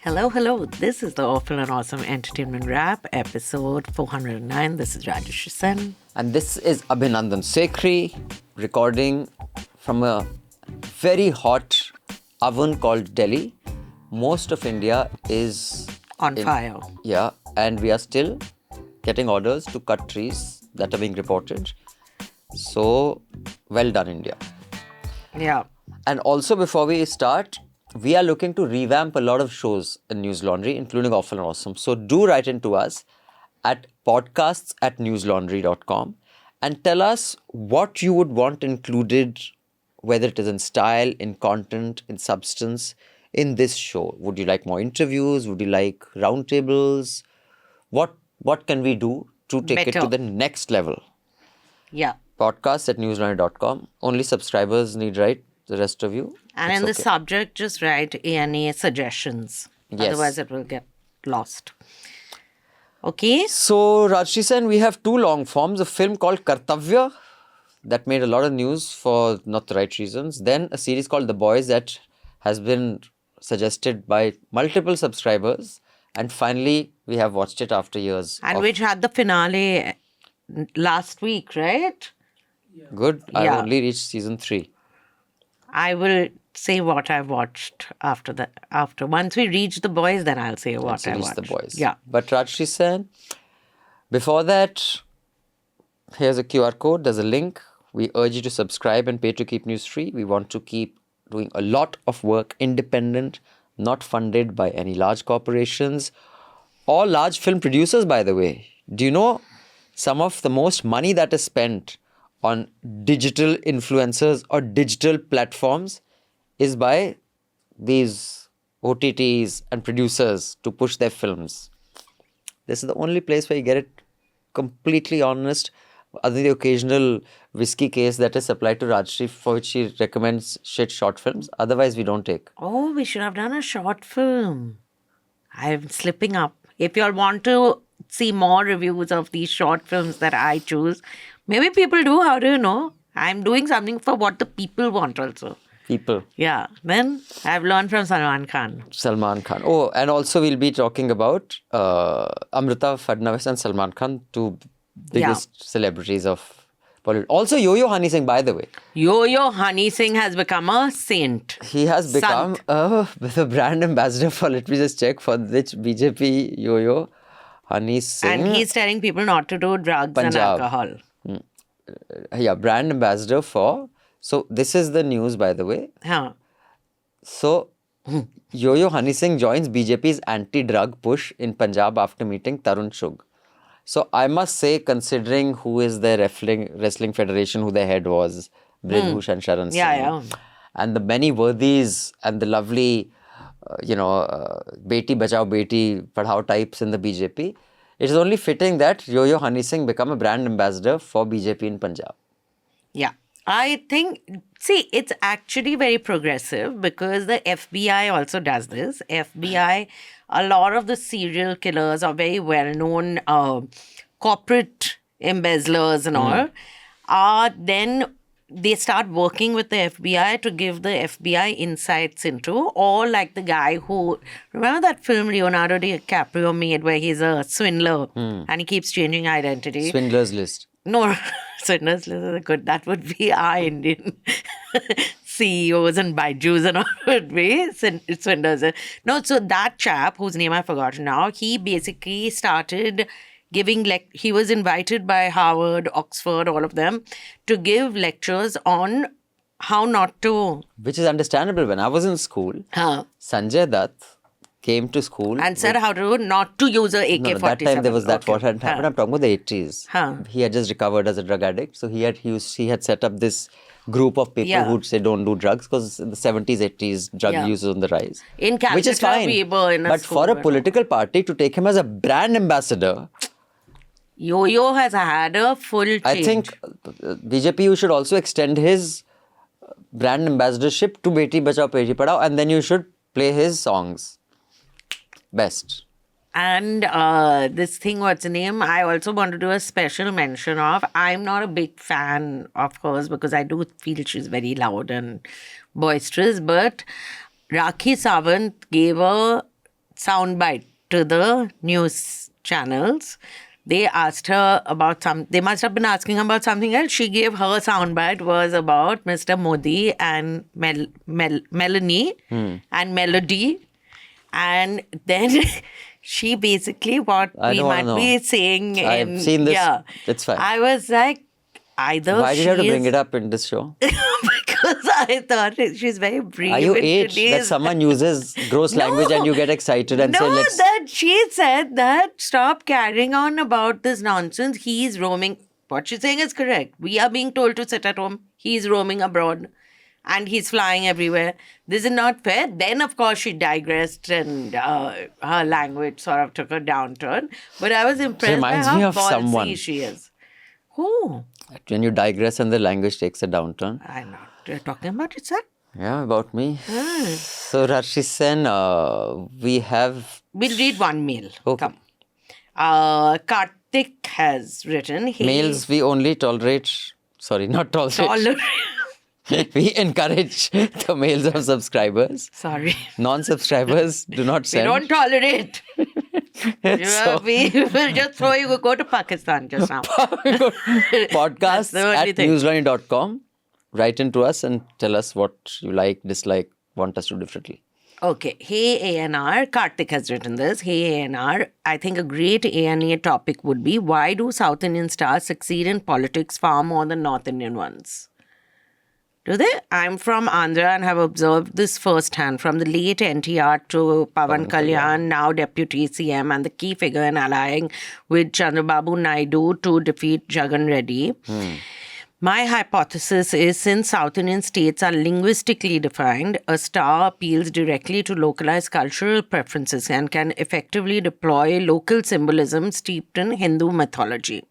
Hello, hello. This is the Awful and Awesome Entertainment Wrap, episode 409. This is Rajyasree. And this is Abhinandan Sekri recording from a very hot oven called Delhi. Most of India is On fire. Yeah, and we are still getting orders to cut trees that are being reported. So, well done, India. Yeah. And also, before we start, we are looking to revamp a lot of shows in News Laundry, including Awful and Awesome. So do write into us at podcasts@newslaundry.com and tell us what you would want included, whether it is in style, in content, in substance, in this show. Would you like more interviews? Would you like roundtables? What can we do to take it to the next level? Yeah. Podcasts@newslaundry.com. Only subscribers need write. The rest of you. And in the subject, just write ANA suggestions. Yes. Otherwise, it will get lost. Okay. So, Rajyasree Sen, we have two long forms. A film called Kartavya that made a lot of news for not the right reasons. Then a series called The Boys that has been suggested by multiple subscribers. And finally, we have watched it after years. And which had the finale last week, right? Good. I Yeah. only reached season 3. I will say what I watched after that. After once we reach The Boys, then I'll say what I watched. The Boys. Yeah. But Rajyasree Sen, before that, here's a QR code. There's a link. We urge you to subscribe and pay to keep news free. We want to keep doing a lot of work, independent, not funded by any large corporations or large film producers, by the way. Do you know some of the most money that is spent on digital influencers or digital platforms is by these OTTs and producers to push their films? This is the only place where you get it completely honest, other than the occasional whiskey case that is supplied to Rajyasree for which she recommends shit short films. Otherwise, we don't take. Oh, we should have done a short film. I'm slipping up. If you all want to see more reviews of these short films that I choose, maybe people do. How do you know? I'm doing something for what the people want also. People. Yeah. Then I've learned from Salman Khan. Salman Khan. Oh, and also we'll be talking about Amrita Fadnavis and Salman Khan, two biggest celebrities of Bollywood. Also Yo-Yo Honey Singh, by the way. Yo-Yo Honey Singh has become a saint. He has become the brand ambassador for, let me just check, for which BJP Yo-Yo Honey Singh. And he's telling people not to do drugs and alcohol. Yeah, brand ambassador for. So this is the news, by the way. Huh. So Yo-Yo Honey Singh joins BJP's anti-drug push in Punjab after meeting Tarun Chugh. So I must say, considering who is their wrestling federation, who their head was, Bridbhush and Sharan Singh, Yeah. and the many worthies and the lovely, Beti Bachao Beti Padhao types in the BJP, it is only fitting that Yo-Yo Honey Singh become a brand ambassador for BJP in Punjab. Yeah. I think, it's actually very progressive because the FBI also does this. FBI, a lot of the serial killers are very well-known corporate embezzlers and all. Then they start working with the FBI to give the FBI insights into, or like the guy who, remember that film Leonardo DiCaprio made where he's a swindler and he keeps changing identity? Swindler's List. No, swindlers is good. That would be our Indian CEOs and Baijus and all would be swindlers. No, so that chap whose name I forgot now, he basically started giving he was invited by Harvard, Oxford, all of them to give lectures on how not to. Which is understandable. When I was in school, Sanjay Dutt came to school and said how to not to use a AK-47. That time there was that what had happened. I'm talking about the 80s. Huh. He had just recovered as a drug addict. So he had set up this group of people who'd say don't do drugs because in the 70s, 80s, drug use was on the rise. In Calcutta, which is fine. we were in a but school for a political party to take him as a brand ambassador, Yo-Yo has had a full change. I think BJP should also extend his brand ambassadorship to Beti Bachao Beti Padhao and then you should play his songs. Best. And this thing, what's the name? I also want to do a special mention of. I'm not a big fan of hers because I do feel she's very loud and boisterous, but Rakhi Sawant gave a soundbite to the news channels. They asked her about they must have been asking her about something else. She gave her soundbite was about Mr. Modi and Melanie and Melody. And then she basically, what I we don't wanna might be know. saying I've seen this. Yeah. It's fine. I was like, either Why did you have to she bring is- it up in this show? because I thought she's very brave. Are you in eight that today's- someone uses gross language and you get excited and say, No, let's... that she said that stop carrying on about this nonsense. He's roaming. What she's saying is correct. We are being told to sit at home. He's roaming abroad and he's flying everywhere. This is not fair. Then, of course, she digressed and her language sort of took a downturn. But I was impressed by reminds how me of ballsy someone. she is. Who? When you digress and the language takes a downturn. I'm not talking about it, sir. Yeah, about me. Ah. So, Rashi Sen, we have... We'll read one mail. Okay. Come. Karthik has written. Hey, Males, we only tolerate... Sorry, not tolerate. We encourage the mails of subscribers. Sorry. Non-subscribers do not We send. don't tolerate. So- We will just throw you, go to Pakistan just now. Podcast the only at thing. newslaundry.com. Write into us and tell us what you like, dislike, want us to do differently. Okay. Hey ANR. Karthik has written this. Hey ANR. I think a great ANA topic would be, why do South Indian stars succeed in politics far more than North Indian ones? Do they? I'm from Andhra and have observed this firsthand, from the late NTR to Pavan Kalyan, now Deputy CM and the key figure in allying with Chandrababu Naidu to defeat Jagan Reddy. My hypothesis is, since South Indian states are linguistically defined, a star appeals directly to localized cultural preferences and can effectively deploy local symbolism steeped in Hindu mythology.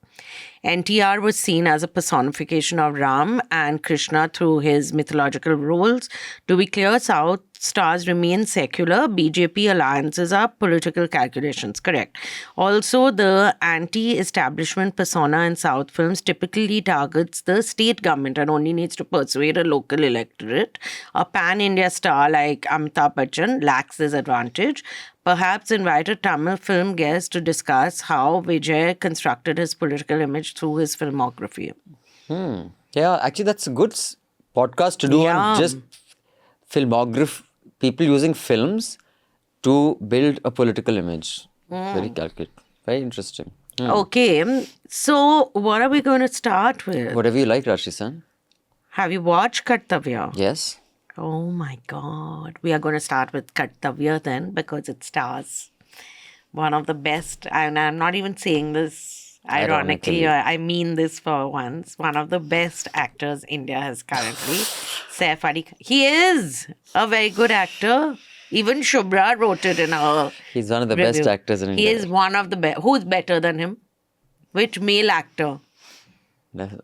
NTR was seen as a personification of Ram and Krishna through his mythological roles. To be clear, South stars remain secular. BJP alliances are political calculations. Correct. Also, the anti-establishment persona in South films typically targets the state government and only needs to persuade a local electorate. A pan-India star like Amitabh Bachchan lacks this advantage. Perhaps invite a Tamil film guest to discuss how Vijay constructed his political image through his filmography. Yeah, actually, that's a good podcast to do Yeah. on just filmography, people using films to build a political image. Very calculated. Very interesting. Okay, so what are we going to start with? Whatever you like, Rashi San. Have you watched Kartavya? Yes. Oh my God. We are going to start with Kartavya then, because it stars one of the best, and I'm not even saying this ironically, or I mean this for once, one of the best actors India has currently, Saif Ali Khan. He is a very good actor. Even Shubhra wrote it in her He's one of the best review. actors in He India. is one of the best. Who's better than him? Which male actor?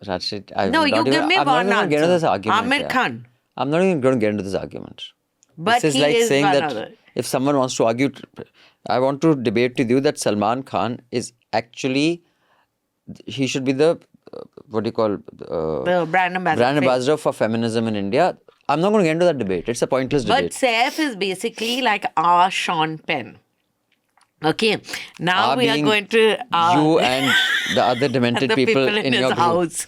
Rashid, No, you give me I'm one not even going to get into this answer. argument. Amir yeah. Khan. I'm not even going to get into this argument. But this is he like is saying one that of the... if someone wants to argue, I want to debate with you that Salman Khan is actually, he should be the, what do you call, The brand ambassador. brand ambassador for feminism in India. I'm not going to get into that debate. It's a pointless But debate. Saif is basically like our Sean Penn. Okay, now Our we are being going to... you and the other demented the people, in in his your group. house.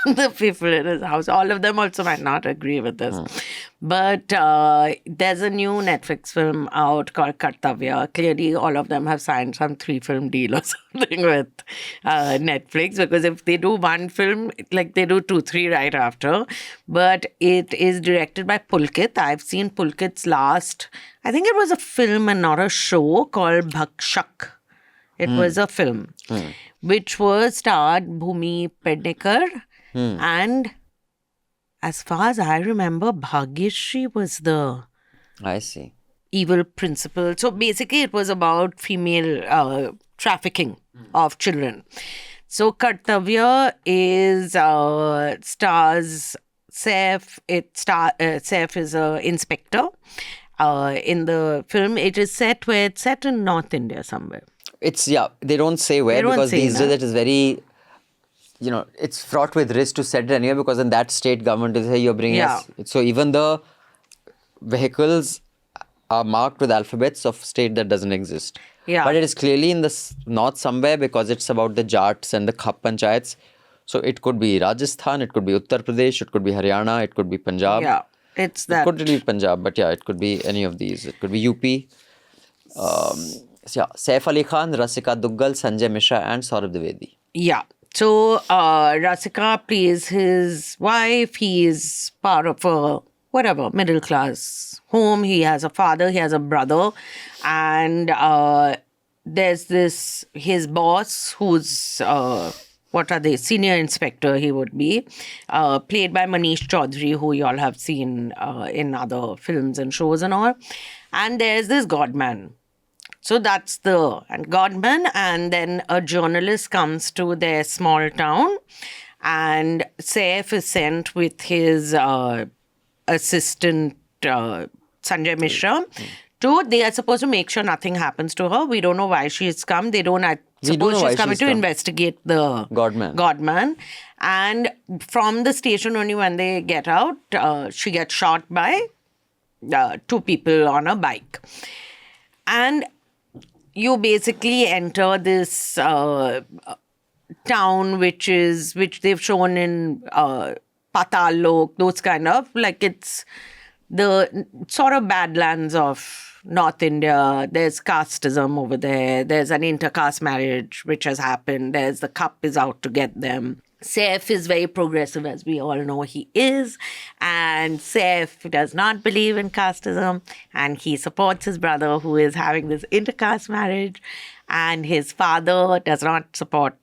The people in his house. All of them also might not agree with this. But there's a new Netflix film out called Kartavya. Clearly, all of them have signed some 3-film deal or something with Netflix, because if they do one film, like they do 2, 3 right after. But it is directed by Pulkit. I've seen Pulkit's last, I think it was a film and not a show, called Bhakshak. It was a film, which was starred Bhumi Pednekar, and as far as I remember, Bhagyashree was the I see. evil principal. So basically, it was about female trafficking of children. So Kartavya is stars Saif. Saif is an inspector. In the film, it is set where it's set in North India somewhere. It's, yeah, they don't say where, They don't because say, these days no? it is very it's fraught with risk to set it anywhere, because in that state government is, hey, you're bringing Yeah. us. So even the vehicles are marked with alphabets of state that doesn't exist. Yeah. But it is clearly in the north somewhere, because it's about the Jats and the Khap Panchayats. So it could be Rajasthan, it could be Uttar Pradesh, it could be Haryana, it could be Punjab. Yeah. It's It that. could really be Punjab, but yeah, it could be any of these. It could be UP. So yeah, Saif Ali Khan, Rasika Duggal, Sanjay Mishra, and Saurabh Dwivedi. Yeah. So Rasika plays his wife. He is part of a whatever middle class home. He has a father. He has a brother, and there's his boss who's what are they? Senior inspector. He would be played by Manish Chaudhary, who you all have seen in other films and shows and all. And there's this Godman. So that's and Godman, and then a journalist comes to their small town, and Saif is sent with his assistant Sanjay Mishra. They are supposed to make sure nothing happens to her. We don't know why she's come. They don't. Suppose she's coming to investigate the Godman. And from the station only when they get out, she gets shot by two people on a bike. And you basically enter this town, which they've shown in Patal Lok, those kind of, like, it's the sort of badlands of North India. There's casteism over there. There's an intercaste marriage which has happened. There's the cup is out to get them. Saif is very progressive, as we all know he is. And Saif does not believe in casteism. And he supports his brother, who is having this intercaste marriage. And his father does not support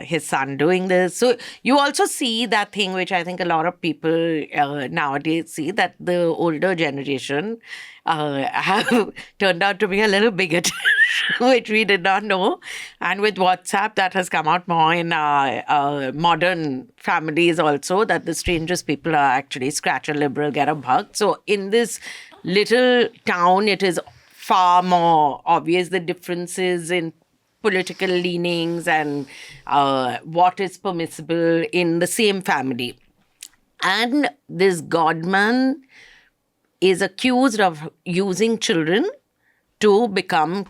his son doing this. So you also see that thing which I think a lot of people nowadays see, that the older generation have turned out to be a little bigoted, which we did not know. And with WhatsApp, that has come out more in modern families also, that the strangest people are actually scratch a liberal, get a buck. So in this little town, it is far more obvious the differences in political leanings and what is permissible in the same family. And this Godman is accused of using children to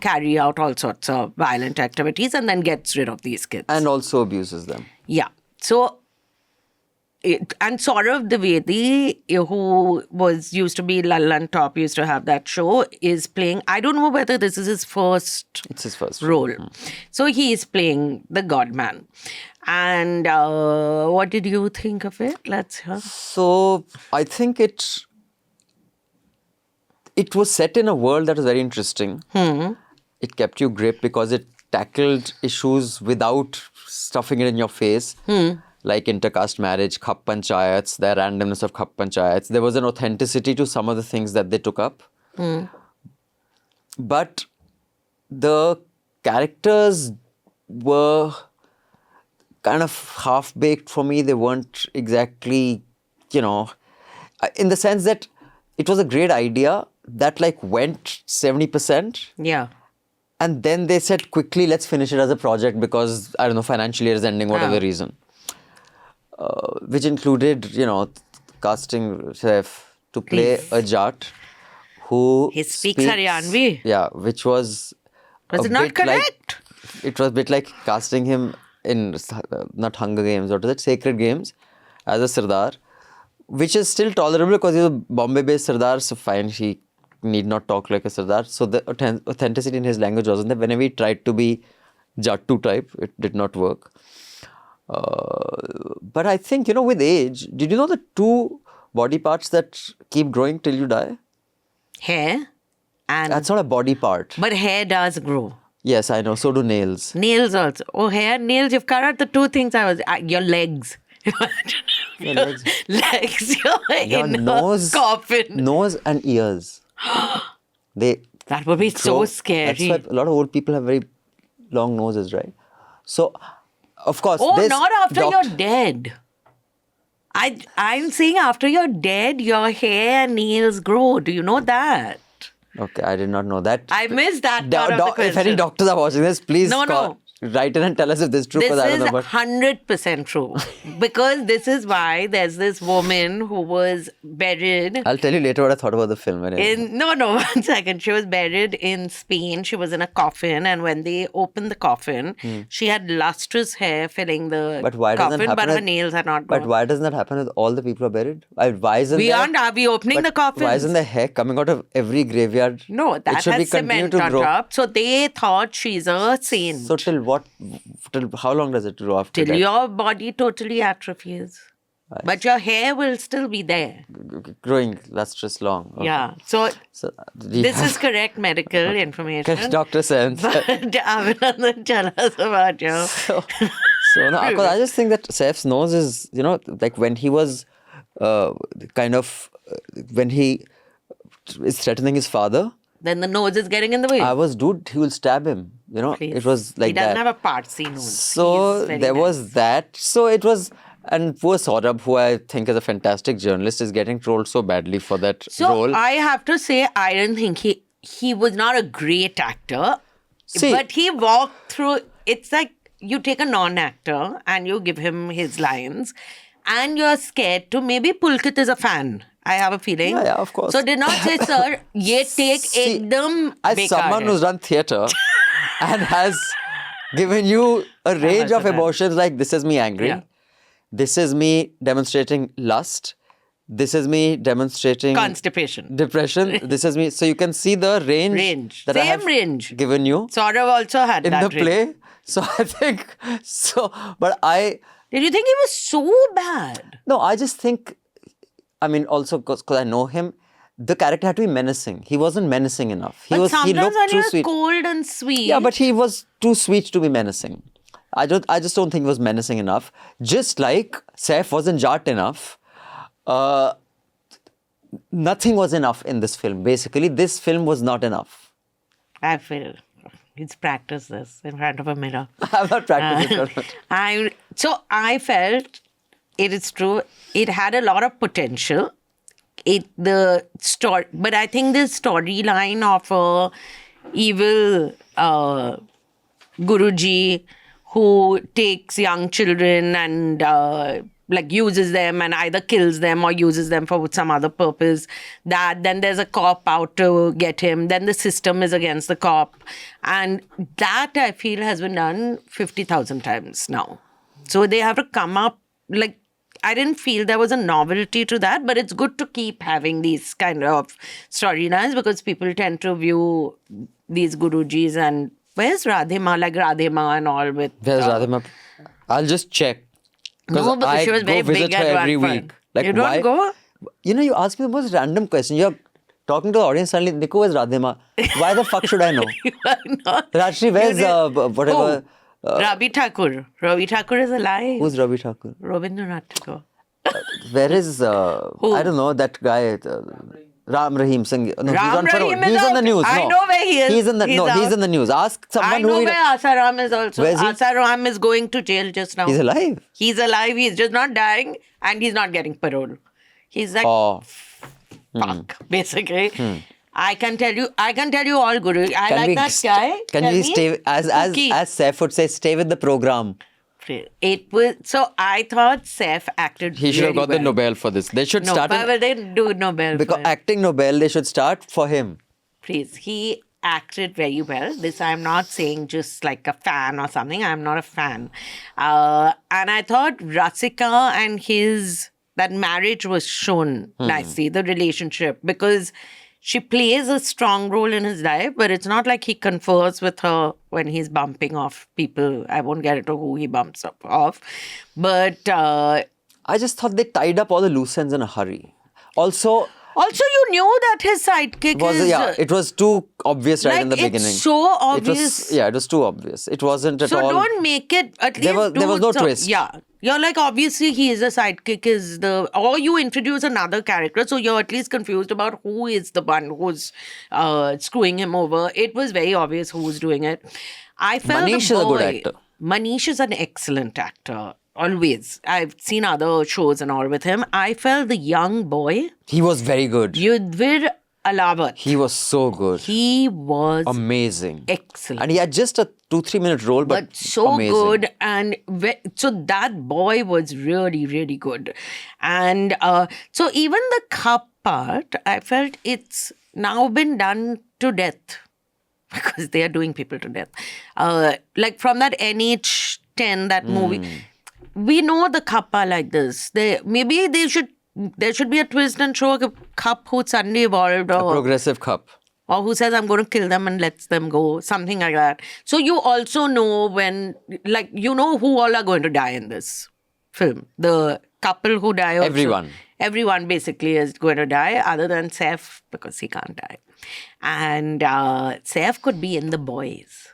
carry out all sorts of violent activities, and then gets rid of these kids. And also abuses them. Yeah. So, and Saurabh Dwivedi, who used to be Lallan Top, used to have that show, is playing, I don't know whether this is his first It's his first role. So he is playing the Godman. And what did you think of it? Let's hear. So I think it was set in a world that was very interesting. It kept you gripped because it tackled issues without stuffing it in your face. Like intercaste marriage, Khap Panchayats, the randomness of Khap Panchayats. There was an authenticity to some of the things that they took up. But the characters were kind of half-baked for me. They weren't exactly, in the sense that it was a great idea that went 70%. Yeah. And then they said, quickly, let's finish it as a project because, I don't know, financial year is ending, whatever reason. Which included, casting Saif to play a Jat who He speaks Haryanvi. Yeah, which was... Was it not correct? It was a bit like casting him in, not Hunger Games, what is it, Sacred Games, as a Sardar, which is still tolerable because he's a Bombay-based Sardar, so fine, he need not talk like a Sardar. So the authenticity in his language wasn't there. Whenever he tried to be Jattu type, it did not work. But I think, with age, did you know the two body parts that keep growing till you die? Hair and... That's not a body part. But hair does grow. Yes, I know. So do nails. Nails also. Oh, hair, nails. You've cut out the two things your legs. Your legs. Legs. Your nose. Coffin. Nose and ears. That would be so scary. That's why a lot of old people have very long noses, right? So, of course, not after you're dead. I'm saying after you're dead, your hair and nails grow. Do you know that? Okay, I did not know that. I missed that part of the question. If any doctors are watching this, please write in and tell us if this is true, This because I don't is know. But 100% true. Because this is why there's this woman who was buried I'll tell you later what I thought about the film. Anyway. no, 1 second. She was buried in Spain. She was in a coffin, and when they opened the coffin, she had lustrous hair filling the But why doesn't coffin, happen but her with- nails had not But gone. why doesn't that happen with all the people who are buried? Why isn't Beyond, there, are we opening the coffin? why isn't the hair coming out of every graveyard? No, It that should be has continue cement to on grow. top. So they thought she's a saint. So till what? Till how long does it grow after Till that? your body totally atrophies. But your hair will still be there. Growing lustrous long. Okay. Yeah. So So we this have- is correct medical information. Dr. Sen. But Abhinandan, tell us about you. So no, because I just think that Saif's nose is, like when he was when he is threatening his father, Then the nose is getting in the way. dude, he will stab him. Please. It was like he doesn't that. have a Parsi nose. So He's very there nice. was that. So it was, and poor Saurabh, who I think is a fantastic journalist, is getting trolled so badly for that So role. I have to say, I didn't think he was not a great actor. See- But he walked through, it's like you take a non-actor and you give him his lines and you're scared to, maybe Pulkit is a fan. I have a feeling. Yeah, of course. So did not say, sir, ye take See, ekdam As bekar someone hai." who's done theatre and has given you a range also of have. emotions, like this is me angry, Yeah. this is me demonstrating lust, this is me demonstrating Constipation. depression, this is me. So you can see the range, that I Same have range. given you Saurav also had in that the range. play. So I think so. But Did you think he was so bad? no, I just think. I mean, also because I know him, the character had to be menacing. He wasn't menacing enough. He But was. He sometimes looked when too you're sweet. cold and sweet. Yeah, but he was too sweet to be menacing. I just don't think he was menacing enough. Just like Saif wasn't Jat enough. Nothing was enough in this film. Basically, this film was not enough. I feel he's practiced this in front of a mirror. I'm not practicing. I felt it is true. It had a lot of potential. But I think the storyline of a evil Guruji who takes young children and uses them and either kills them or uses them for some other purpose. Then there's a cop out to get him. Then the system is against the cop. And that I feel has been done 50,000 times now. So they have to come up, I didn't feel there was a novelty to that, but it's good to keep having these kind of storylines because people tend to view these Gurujis and where's Radhima, like Radhima and all with... There's Radhima. I'll just check. No, because I she was very go visit big her at every one week. point. Like, You don't why? go? You ask me the most random question. You're talking to the audience suddenly, Nico, where's Radhima? Why the fuck should I know? You are not. Rajyasree, where's whatever... Who? Ravi Thakur. Ravi Thakur is alive. Who's Ravi Thakur? Rabindranath Tagore. Where is, I don't know, that guy, Ram Rahim Singh. No, Ram he's on Rahim parole. is He's on the out. news. I no. know where he is. He's in the, He's no, he's out. in the news. Ask someone I know who... where Asaram is also. Where's he? Asaram is going to jail just now. He's alive. He's alive. He's just not dying and he's not getting parole. He's like, Oh. fuck, basically. I can tell you all Guru. I Can like we that guy. Can Tell we me. stay, as Cookie. Saif would say, stay with the program. It was, so I thought Saif acted He should have really got the well. Nobel for this. They should No, start... but they didn't do Nobel because for it. acting Nobel, they should start for him. Please, he acted very well. This I'm not saying just like a fan or something. I'm not a fan. And I thought Rasika and that marriage was shown nicely, the relationship, because she plays a strong role in his life, but it's not like he confers with her when he's bumping off people. I won't get into who he bumps off. But I just thought they tied up all the loose ends in a hurry. Also, you knew that his sidekick it was too obvious right in the it's beginning. so obvious. It was too obvious. It wasn't at So all. don't make it. At There least was no twist. Yeah, you're like obviously he is a sidekick or you introduce another character, so you're at least confused about who is the one who's screwing him over. It was very obvious who was doing it. I felt Manish the is a good boy- actor. Manish is an excellent actor. Always. I've seen other shows and all with him. I felt the young boy, He was very good. Yudhvir Alawat. He was so good. He was Amazing. excellent. And he had just a 2-3 minute role, but so amazing. good. And so that boy was really, really good. And so even the cup part, I felt it's now been done to death because they are doing people to death. Like from that NH10, that movie, we know the cup are like this. Maybe there should be a twist and show a cup who suddenly evolved, A or progressive cup. who says, I'm going to kill them and lets them go, something like that. So you also know when, like, you know who all are going to die in this film. The couple who die also. Everyone basically is going to die other than Saif because he can't die. And Saif could be in The Boys.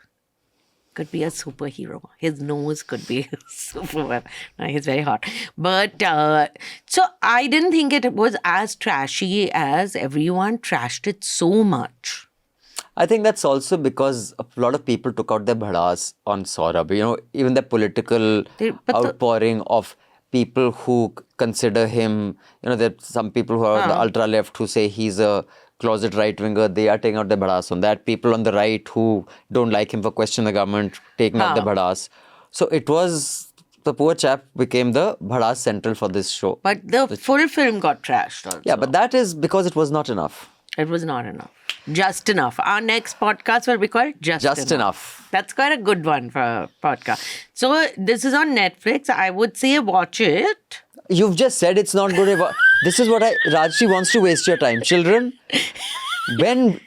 Could be a superhero. His nose could be super. No, he's very hot. But so I didn't think it was as trashy as everyone trashed it so much. I think that's also because a lot of people took out their bhadas on Saurabh. You know, even the political outpouring of people who consider him, you know, there are some people who are on the ultra left who say he's a closet right-winger. They are taking out their bhadas on that. People on the right who don't like him for questioning the government, taking out their bhadas. So it was, the poor chap became the bhadas central for this show. But the full film got trashed also. Yeah, but that is because it was not enough. It was not enough. Just enough. Our next podcast will be called Just Enough. That's quite a good one for a podcast. So this is on Netflix. I would say watch it. You've just said it's not good. This is what Rajyasree wants to waste your time. Children, when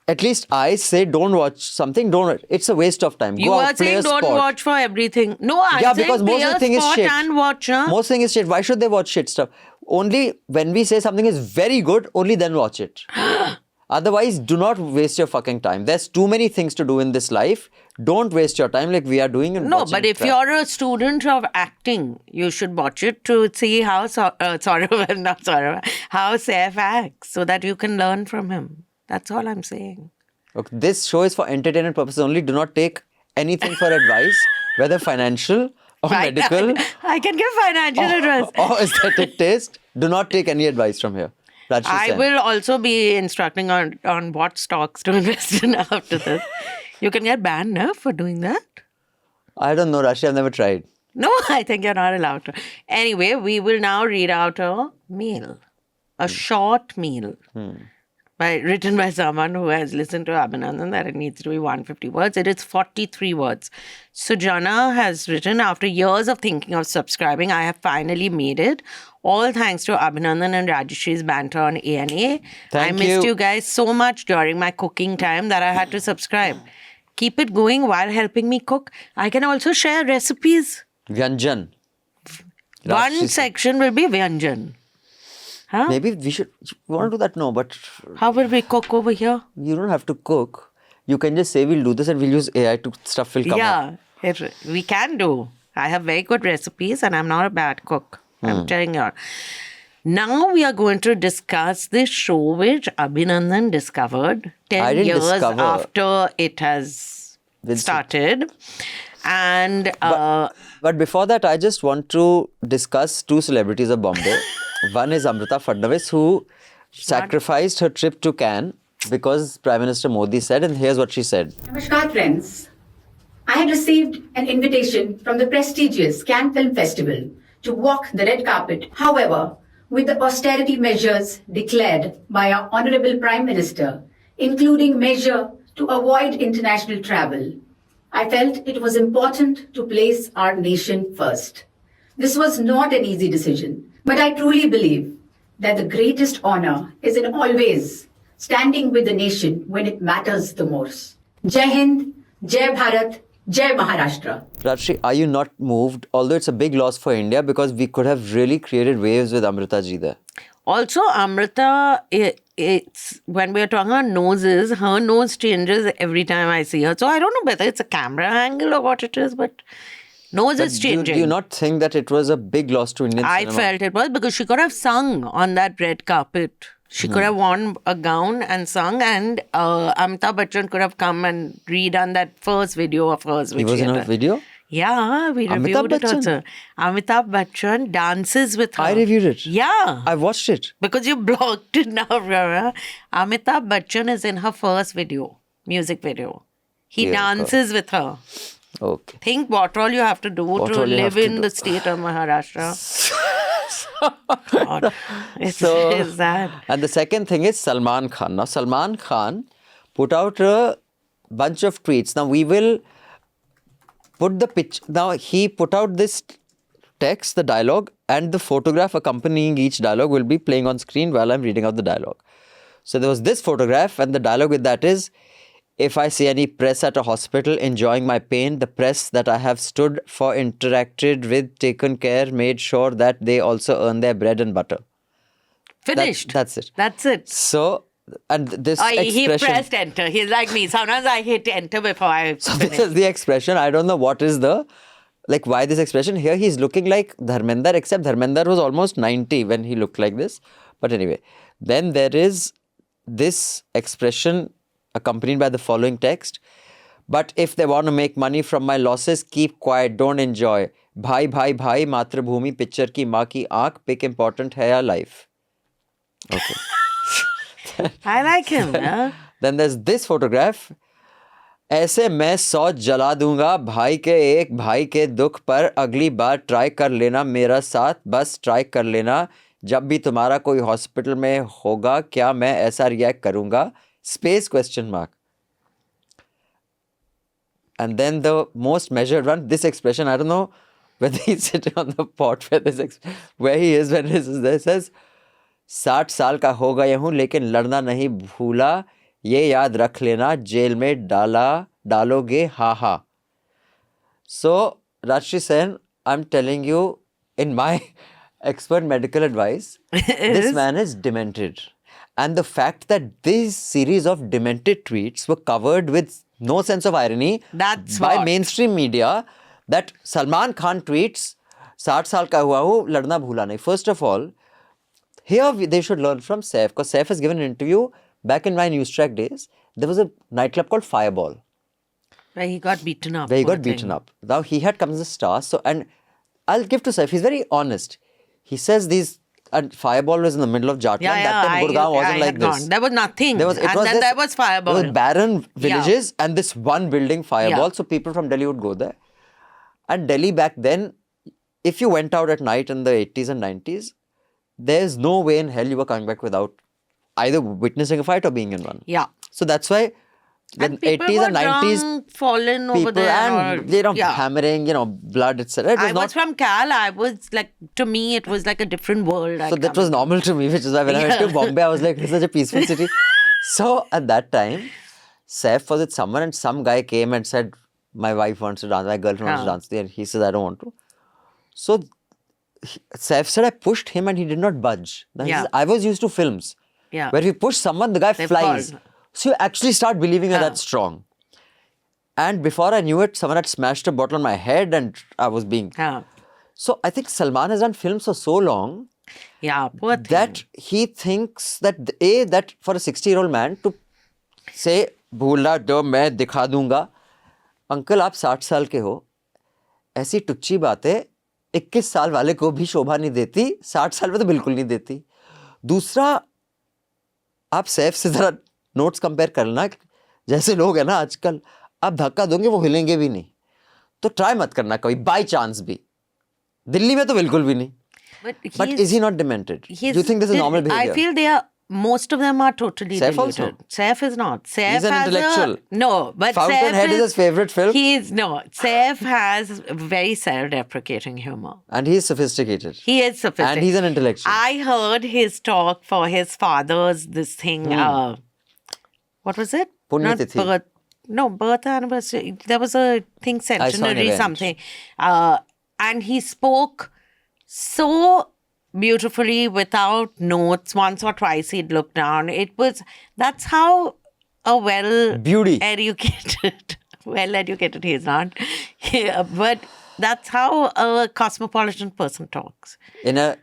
at least I say don't watch something, it's a waste of time. You are saying don't watch for everything. No, I'm saying because most of the thing is shit. And watch. Most thing is shit. Why should they watch shit stuff? Only when we say something is very good, only then watch it. Otherwise, do not waste your fucking time. There's too many things to do in this life. Don't waste your time like we are doing. No, but if you're a student of acting, you should watch it to see how how Saif acts, so that you can learn from him. That's all I'm saying. Okay, this show is for entertainment purposes only. Do not take anything for advice, whether financial or medical. I can give financial advice. Or aesthetic taste. Do not take any advice from here. I will also be instructing on what stocks to invest in after this. You can get banned for doing that. I don't know, Rashi. I've never tried. No, I think you're not allowed to. Anyway, we will now read out a mail. A short mail. Written by someone who has listened to Abhinandan that it needs to be 150 words. It is 43 words. Sujana has written, after years of thinking of subscribing, I have finally made it. All thanks to Abhinandan and Rajyasree's banter on ANA. I missed you guys so much during my cooking time that I had to subscribe. Keep it going while helping me cook. I can also share recipes. Vyanjan. One section will be Vyanjan. Huh? Maybe we should. You want to do that? No, but. How will we cook over here? You don't have to cook. You can just say we'll do this and we'll use AI to stuff will come up. Yeah, we can do. I have very good recipes and I'm not a bad cook. I'm telling you. Now we are going to discuss this show which Abhinandan discovered 10 years after it has started. And but before that, I just want to discuss two celebrities of Bombay. One is Amrita Fadnavis, who sacrificed her trip to Cannes because Prime Minister Modi said, and here's what she said. Namaskar, friends. I had received an invitation from the prestigious Cannes Film Festival to walk the red carpet. However, with the austerity measures declared by our Honorable Prime Minister, including measure to avoid international travel, I felt it was important to place our nation first. This was not an easy decision, but I truly believe that the greatest honor is in always standing with the nation when it matters the most. Jai Hind, Jai Bharat, Jai Maharashtra. Rajyasree, are you not moved? Although it's a big loss for India because we could have really created waves with Amrita ji there. Also, Amrita, it's when we're talking about noses, her nose changes every time I see her. So I don't know whether it's a camera angle or what it is, but nose is changing. Do you not think that it was a big loss to Indian cinema? I felt it was because she could have sung on that red carpet. She could have worn a gown and sung, and Amitabh Bachchan could have come and redone that first video of hers. He was in a video? Yeah, we reviewed it also. Amitabh Bachchan dances with her. I reviewed it? Yeah. I watched it. Because you blocked it now, Amitabh Bachchan is in her first video, music video. He dances with her. Okay. Think what all you have to do What to all you have live to in do. the state of Maharashtra. God, it's sad. And the second thing is Salman Khan. Now, Salman Khan put out a bunch of tweets. Now, we will put the picture. Now, he put out this text, the dialogue, and the photograph accompanying each dialogue will be playing on screen while I'm reading out the dialogue. So, there was this photograph, and the dialogue with that is, if I see any press at a hospital enjoying my pain, the press that I have stood for, interacted with, taken care, made sure that they also earn their bread and butter. Finished. That's it. That's it. So, and this He expression. pressed enter. He's like me. Sometimes I hit enter before I So finish. this is the expression. I don't know what is the, like, why this expression. Here he's looking like Dharmender, except Dharmender was almost 90 when he looked like this. But anyway, then there is this expression accompanied by the following text. But if they want to make money from my losses, keep quiet, don't enjoy. Bhai, bhai, bhai, मातृभूमि picture की माँ की आँख, pick important है या life. Okay. I like him. Yeah? Then there's this photograph. ऐसे मैं 100 जला दूंगा भाई के एक भाई के दुख पर अगली बार ट्राई कर लेना मेरा साथ बस ट्राई कर लेना जब भी तुम्हारा कोई हॉस्पिटल में होगा क्या मैं ऐसा रिएक्ट करूंगा space question mark. And then the most measured one, this expression, I don't know whether he's sitting on the pot where he is when this is there. It says 60 साल का हो गया हूँ लेकिन लड़ना नहीं भूला ये याद रख लेना जेल में डालोगे हा हा. So Rajyasree Sen, I'm telling you in my expert medical advice, this man is demented. And the fact that this series of demented tweets were covered with no sense of irony That's by what. mainstream media, that Salman Khan tweets 60 साल का हुआ हूँ लड़ना भूला नहीं. First of all, here they should learn from Saif, because Saif has given an interview back in my news track days. There was a nightclub called Fireball Where he got beaten up. where he poor got beaten thing. up. Now he had come as a star. So, and I'll give to Saif, he's very honest. He says these, and Fireball was in the middle of Jharkhand. That time Gurgaon wasn't like had this. gone. There was nothing. There was, it and was then this- there was Fireball. There was barren villages and this one building Fireball. Yeah. So people from Delhi would go there. And Delhi back then, if you went out at night in the 80s and 90s, there's no way in hell you were coming back without either witnessing a fight or being in one. Yeah. So that's why the And people 80s were and 90s, drunk, fallen over people there. and, yeah. hammering, blood, etc. It was I not was from Cal. I was like, to me, it was like a different world. So that was normal to me, which is why when I went to Bombay, I was like, this is such a peaceful city. So at that time, Saif was with someone and some guy came and said, my wife wants to dance, my girlfriend wants to dance. And he says, I don't want to. So Saif said, I pushed him and he did not budge. Now, he Yeah. says, I was used to films Yeah. where if you push someone, the guy They flies. fall. So you actually start believing you're that strong. And before I knew it, someone had smashed a bottle on my head and I was being... Yeah. So I think Salman has done films for so long Yeah, poor thing. that he thinks that that for a 60-year-old man to say भूला दो मैं दिखा दूंगा uncle आप 60 साल के हो ऐसी टुच्ची बातें 21 साल वाले को भी शोभा नहीं देती 60 साल में तो बिल्कुल नहीं देती. दूसरा आप सैफ से जरा नोट्स कंपेयर करना जैसे लोग हैं ना आजकल आप धक्का दोगे वो हिलेंगे भी नहीं तो ट्राई मत करना कभी बाय चांस भी दिल्ली में तो बिल्कुल भी नहीं. But is he not demented? Do you think this is normal behavior? I feel they are. Most of them are totally Saif deluded. also? Saif is not. Saif He's an has intellectual. No, but Fountainhead Saif is his favourite film. Saif has very self-deprecating humor. And he's sophisticated. He is sophisticated. And he's an intellectual. I heard his talk for his father's this thing. What was it? Not Punyatithi. birth. No, birth anniversary. There was a thing, saw an centenary event. something. And he spoke so beautifully without notes. Once or twice he'd look down. That's how a Beauty. well-educated he is not. Yeah, but that's how a cosmopolitan person talks. In a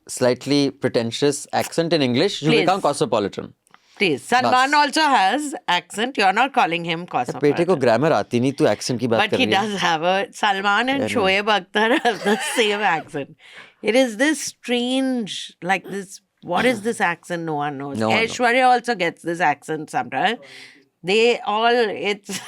slightly pretentious accent in English, you Please. become cosmopolitan. Please. Salman also has accent. You're not calling him बेटे को cosmopolitan. Grammar आती नहीं तू accent की बात But कर he रही है. does have a... Salman and Shoaib Akhtar have the same accent. It is this strange, like this... What is this accent? No one knows. No one knows. Aishwarya also gets this accent sometimes. They all, it's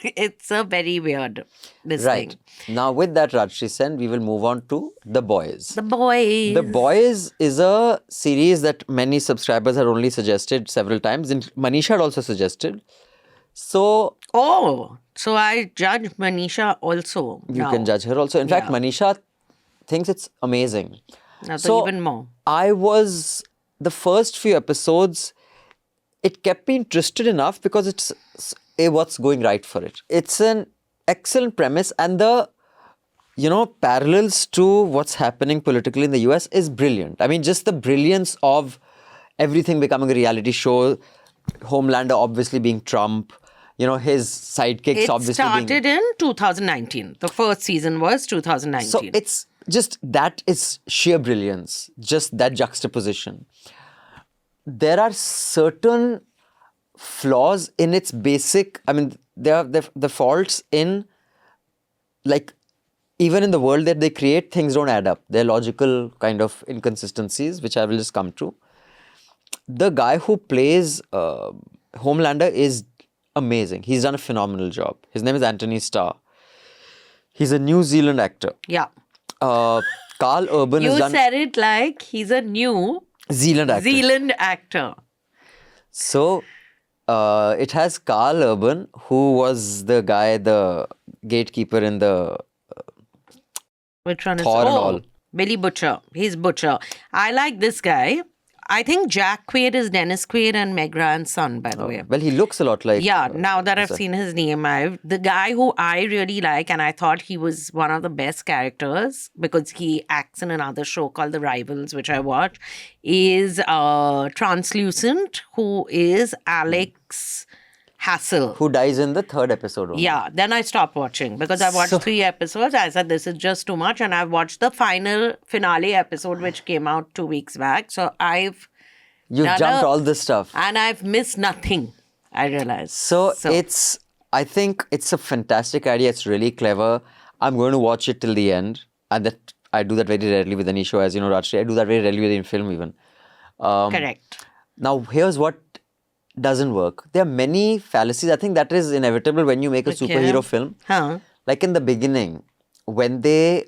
it's a very weird this Right. thing. Now, with that, Rajyasree Sen, we will move on to The Boys. The boys. The Boys is a series that many subscribers had only suggested several times, and Manisha had also suggested. So Oh, so I judge Manisha also. you now. can judge her also. In fact, Yeah. Manisha thinks it's amazing. Now, so even more. The first few episodes, it kept me interested enough because it's what's going right for it. It's an excellent premise, and the parallels to what's happening politically in the US is brilliant. I mean, just the brilliance of everything becoming a reality show, Homelander obviously being Trump, his sidekicks It obviously being... started in 2019. The first season was 2019. So it's just, that is sheer brilliance, just that juxtaposition. There are certain flaws in its basic, I mean, there are the faults in, like, even in the world that they create, things don't add up. They're logical kind of inconsistencies, which I will just come to. The guy who plays Homelander is amazing. He's done a phenomenal job. His name is Anthony Starr. He's a New Zealand actor. yeah. Carl Urban You has done said it like he's a New Zealand actor. Zealand actor. So it has Carl Urban, who was the guy, the gatekeeper in the Which one is Thor and all. Billy Butcher. He's Butcher. I like this guy. I think Jack Quaid is Dennis Quaid and Meg Ryan's son, by the way. Well, he looks a lot like... Yeah, now that I've seen his name, the guy who I really like, and I thought he was one of the best characters because he acts in another show called The Rivals, which I watch, is Translucent, who is Alex Hassel. Who dies in the third episode only. Yeah, then I stopped watching because I watched 3 episodes. I said, this is just too much. And I watched the finale episode, which came out 2 weeks back. So You've done jumped all this stuff. and I've missed nothing, I realized. So I think it's a fantastic idea. It's really clever. I'm going to watch it till the end. And that I do that very rarely with any show, as you know, Rajyasree. I do that very rarely with any film even. Correct. Now, here's what doesn't work. There are many fallacies. I think that is inevitable when you make a superhero film. Huh. Like in the beginning, when they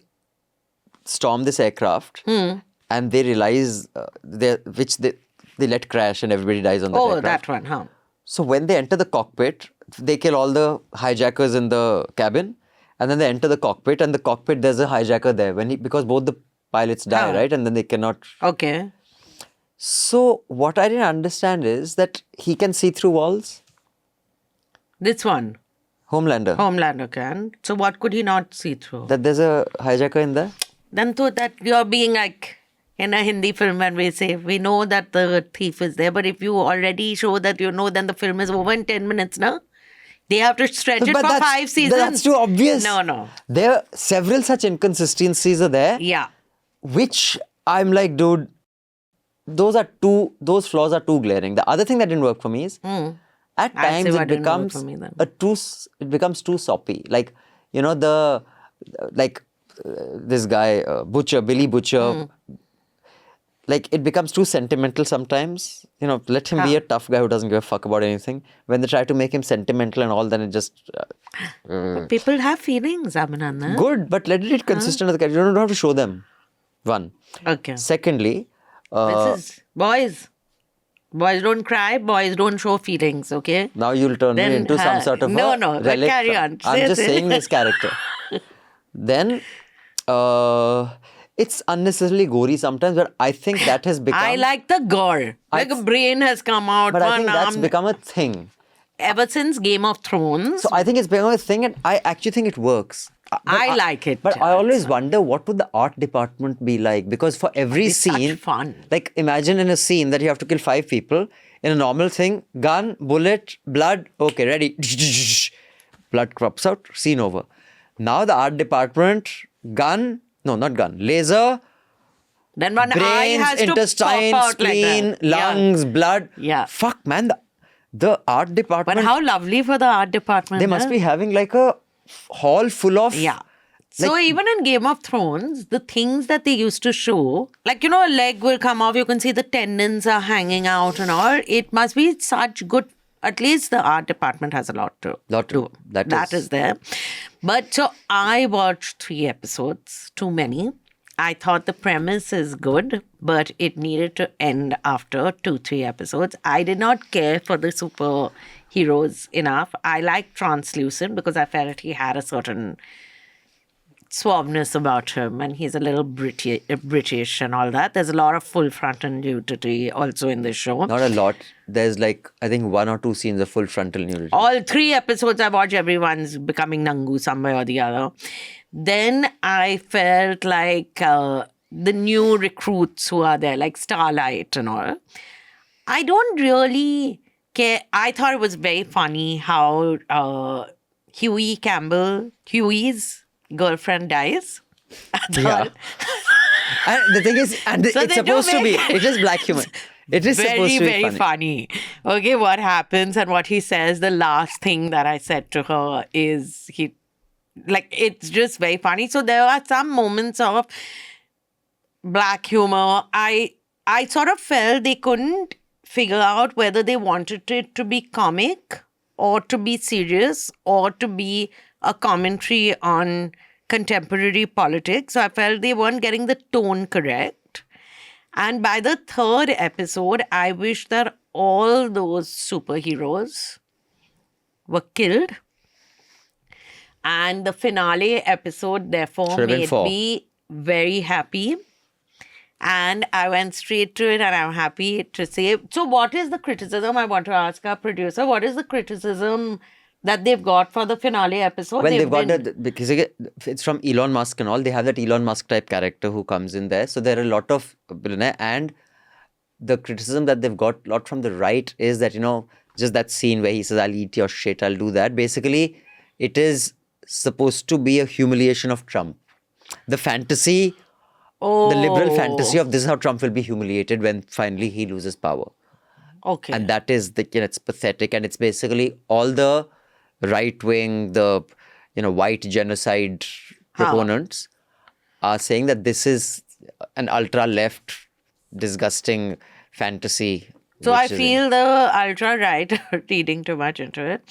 storm this aircraft and they realize they let crash and everybody dies on that Oh, aircraft. that one, huh? So when they enter the cockpit, they kill all the hijackers in the cabin, and then they enter the cockpit, and the cockpit there's a hijacker there because both the pilots die, right? And then they cannot... Okay. So what I didn't understand is that he can see through walls. This one, Homelander. Homelander can. So what could he not see through? That there's a hijacker in there. Then to that you're being like in a Hindi film when we say we know that the thief is there, but if you already show that you know, then the film is over in 10 minutes, no? They have to stretch it But for 5 seasons. That's too obvious. No. There are several such inconsistencies are there, Yeah. which I'm like, dude, those flaws are too glaring. The other thing that didn't work for me is at I'd say times what it didn't work becomes for me then. it becomes too soppy. Like, this guy Billy Butcher, like it becomes too sentimental sometimes. Let him be a tough guy who doesn't give a fuck about anything. When they try to make him sentimental and all, then it just But people have feelings, Abhinandan. good, but let it be consistent with the character. You don't have to show them. One. Okay. Secondly, This is boys. Boys don't cry. Boys don't show feelings. Okay. now you'll turn me Then, into some sort of no, a but relic. carry on. I'm Say just it. saying this character. Then, it's unnecessarily gory sometimes, but I think that has become... I like the gore. Like a brain has come out. But I one think that's arm. become a thing. Ever since Game of Thrones. So I think it's become a thing, and I actually think it works. I like it. But I always wonder, what would the art department be like? Because for every It's such scene... fun. Like, imagine in a scene that you have to kill 5 people. In a normal thing, gun, bullet, blood, okay, ready. Blood crops out, scene over. Now the art department, laser, Then one eye brains, has to intestines, pop out spleen, like that. Yeah. lungs, blood. Yeah. Fuck, man. The art department... But how lovely for the art department. They must be having like a hall full of... Yeah. So even in Game of Thrones, the things that they used to show, like, a leg will come off, you can see the tendons are hanging out and all. It must be such good At least the art department has a lot to do. That is there. But so I watched 3 episodes, too many. I thought the premise is good, but it needed to end after 2-3 episodes. I did not care for the superheroes enough. I liked Translucent because I felt he had a certain suaveness about him, and he's a little British and all that. There's a lot of full frontal nudity also in this show. Not a lot. There's like, I think 1 or 2 scenes of full frontal nudity. All 3 episodes I watch, everyone's becoming Nangu some way or the other. Then I felt like the new recruits who are there, like Starlight and all, I don't really care. I thought it was very funny how Huey's girlfriend dies. Yeah. And the thing is, it's supposed to be, it is black humor. It is supposed to be very funny. Okay, what happens and what he says, the last thing that I said to her is it's just very funny. So there are some moments of black humor. I sort of felt they couldn't figure out whether they wanted it to be comic or to be serious or to be a commentary on contemporary politics. So I felt they weren't getting the tone correct. And by the 3rd episode, I wish that all those superheroes were killed. And the finale episode, therefore, made me very happy. And I went straight to it, and I'm happy to say. So what is the criticism? I want to ask our producer, what is the criticism that they've got for the finale episode? Well, they've got because it's from Elon Musk and all. They have that Elon Musk type character who comes in there. So there are a lot of, and the criticism that they've got a lot from the right is that, just that scene where he says, I'll eat your shit, I'll do that. Basically, it is supposed to be a humiliation of Trump. The fantasy, the liberal fantasy of this is how Trump will be humiliated when finally he loses power. Okay. And that is, it's pathetic. And it's basically all the right-wing, the white genocide proponents are saying that this is an ultra-left, disgusting fantasy. So I feel the ultra-right are reading too much into it.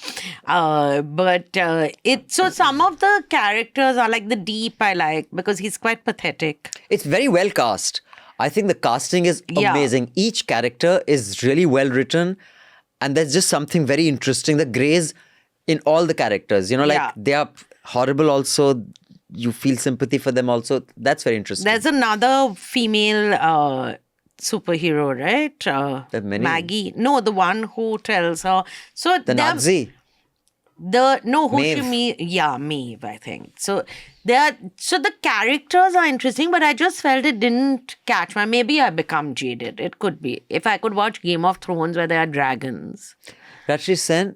So some of the characters are like the Deep I like because he's quite pathetic. It's very well cast. I think the casting is amazing. Each character is really well written, and there's just something very interesting. The grays in all the characters, they are horrible also. You feel sympathy for them also. That's very interesting. There's another female superhero, right? Maggie. No, the one who tells her. So the Nazi. Maeve, I think. So the characters are interesting, but I just felt it didn't catch my. Maybe I become jaded. It could be. If I could watch Game of Thrones where there are dragons. Rajyasree Sen,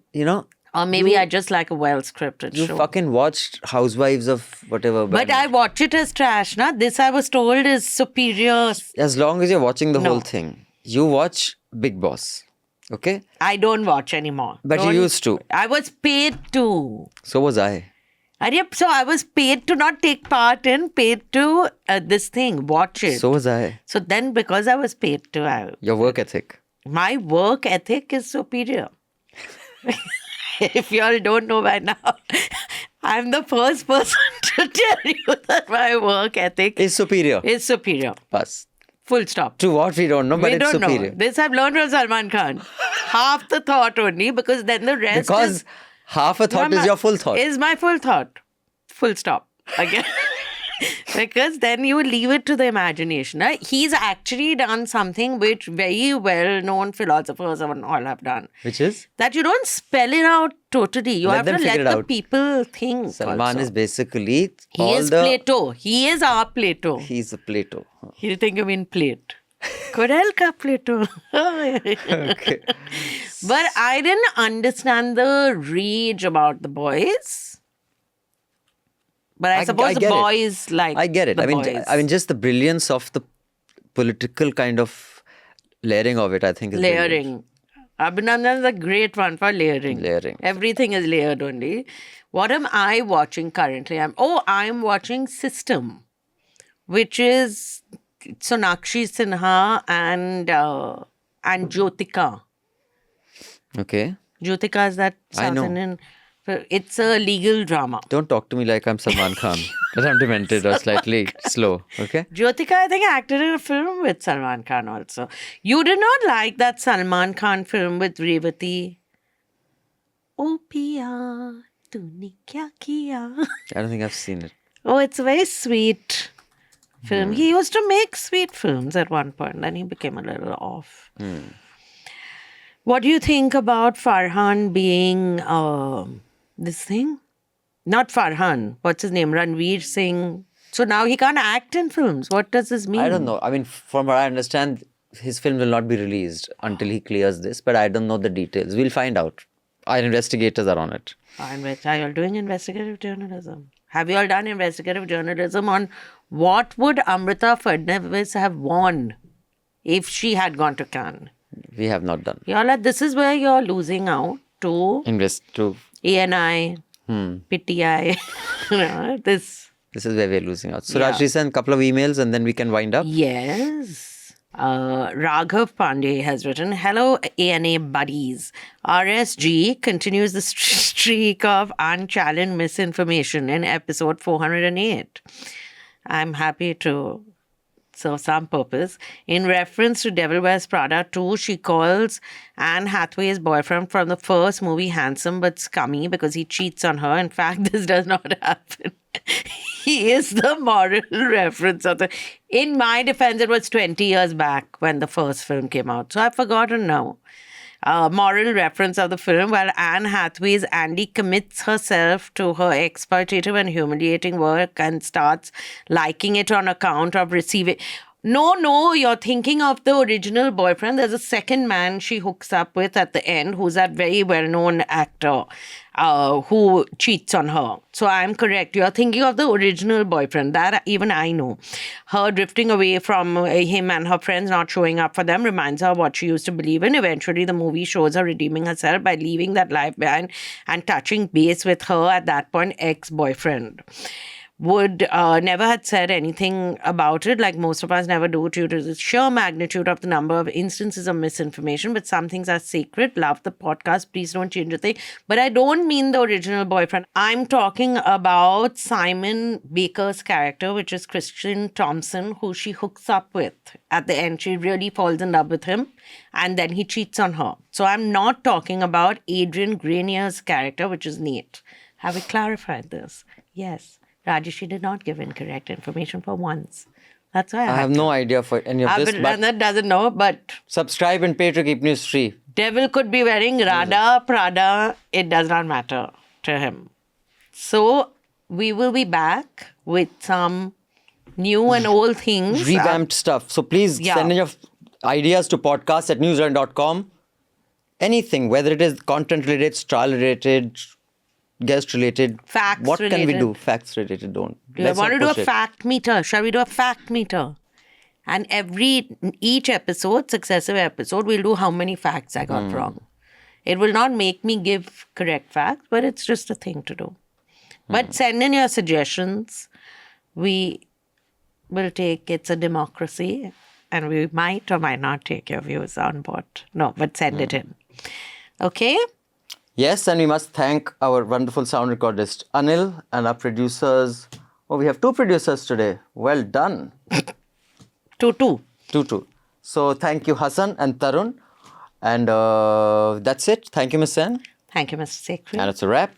Or maybe I just like a well-scripted show. You fucking watched Housewives of whatever. But I watch it as trash, na? This I was told is superior. As long as you're watching the whole thing. You watch Big Boss. Okay? I don't watch anymore. But you used to. I was paid to. So was I. So I was paid to not take part in, paid to this thing, watch it. So was I. So then because I was paid to. Your work ethic. My work ethic is superior. If you all don't know by now, I'm the first person to tell you that my work ethic is superior. Bas. Full stop. To what we don't know, but it's superior. Know. This I've learned from Salman Khan. Half the thought only, because then the rest Because half a thought is your full thought. Is my full thought. Full stop. Again. Because then you leave it to the imagination. Right? He's actually done something which very well-known philosophers all have done. Which is? That you don't spell it out totally. You have to let the people think. Salman is basically Plato. He is our Plato. He's a Plato. You think you mean plate. Corel ka Plato. Okay. But I didn't understand the rage about the boys. But I suppose the boys like I get it. I mean, just the brilliance of the political kind of layering of it, I think is layering. Abhinandan is a great one for layering. Layering. Everything is layered only. What am I watching currently? I'm watching System, which is Sonakshi Sinha and Jyotika. Okay. Jyotika is that I South know. Indian. It's a legal drama. Don't talk to me like I'm Salman Khan. That I'm demented or slightly slow, okay? Jyotika, I think, acted in a film with Salman Khan also. You did not like that Salman Khan film with Revati? Oh, Pia, tune kya kiya? I don't think I've seen it. Oh, it's a very sweet film. He used to make sweet films at one point, then he became a little off. What do you think about Farhan being this thing? Not Farhan. What's his name? Ranveer Singh. So now he can't act in films. What does this mean? I don't know. I mean, from what I understand, his film will not be released until he clears this, but I don't know the details. We'll find out. Our investigators are on it. Are you all doing investigative journalism? Have you all done investigative journalism on what would Amrita Fadnavis have won if she had gone to Cannes? We have not done. This is where you're losing out to To ANI, PTI. This. This is where we're losing out. So, Rajyasree, send a couple of emails and then we can wind up. Yes. Raghav Pandey has written, "Hello, ANA buddies. RSG continues the streak of unchallenged misinformation in episode 408. I'm happy to serve some purpose. In reference to Devil Wears Prada 2, she calls Anne Hathaway's boyfriend from the first movie handsome but scummy because he cheats on her. In fact, this does not happen. He is the moral reference of the... In my defense, it was 20 years back when the first film came out. So I've forgotten now. Moral reference of the film, while Anne Hathaway's Andy commits herself to her exploitative and humiliating work and starts liking it on account of receiving... No, you're thinking of the original boyfriend. There's a second man she hooks up with at the end who's that very well-known actor who cheats on her. So I'm correct. You're thinking of the original boyfriend. That even I know. Her drifting away from him and her friends not showing up for them reminds her of what she used to believe in. Eventually, the movie shows her redeeming herself by leaving that life behind and touching base with her, at that point, ex-boyfriend. Would never had said anything about it, like most of us never do, due to the sheer magnitude of the number of instances of misinformation. But some things are sacred. Love the podcast. Please don't change a thing. But I don't mean the original boyfriend. I'm talking about Simon Baker's character, which is Christian Thompson, who she hooks up with. At the end, she really falls in love with him. And then he cheats on her. So I'm not talking about Adrian Granier's character, which is Nate. Have we clarified this? Yes. Rajyasree did not give incorrect information for once. That's why I have no idea for any of this. But Abhinandan doesn't know, but subscribe and pay to keep news free. devil could be wearing Radha, Prada. It does not matter to him. So we will be back with some new and old things. Revamped stuff. So please send in your ideas to podcast@newslaundry.com. Anything, whether it is content related, style related, guest related, Facts what can we related. do? Facts related, don't. Do you Let's want to not do a push it. fact meter? Shall we do a fact meter? And each episode, successive episode, we'll do how many facts I got wrong. It will not make me give correct facts, but it's just a thing to do. But send in your suggestions. We will take, it's a democracy, and we might or might not take your views on board. No, but send it in. Okay? Yes, and we must thank our wonderful sound recordist Anil and our producers. Oh, we have 2 producers today. Well done. 2-2. 2-2. So thank you, Hassan and Tarun. And that's it. Thank you, Miss Sen. Thank you, Mr. Sekri. And it's a wrap.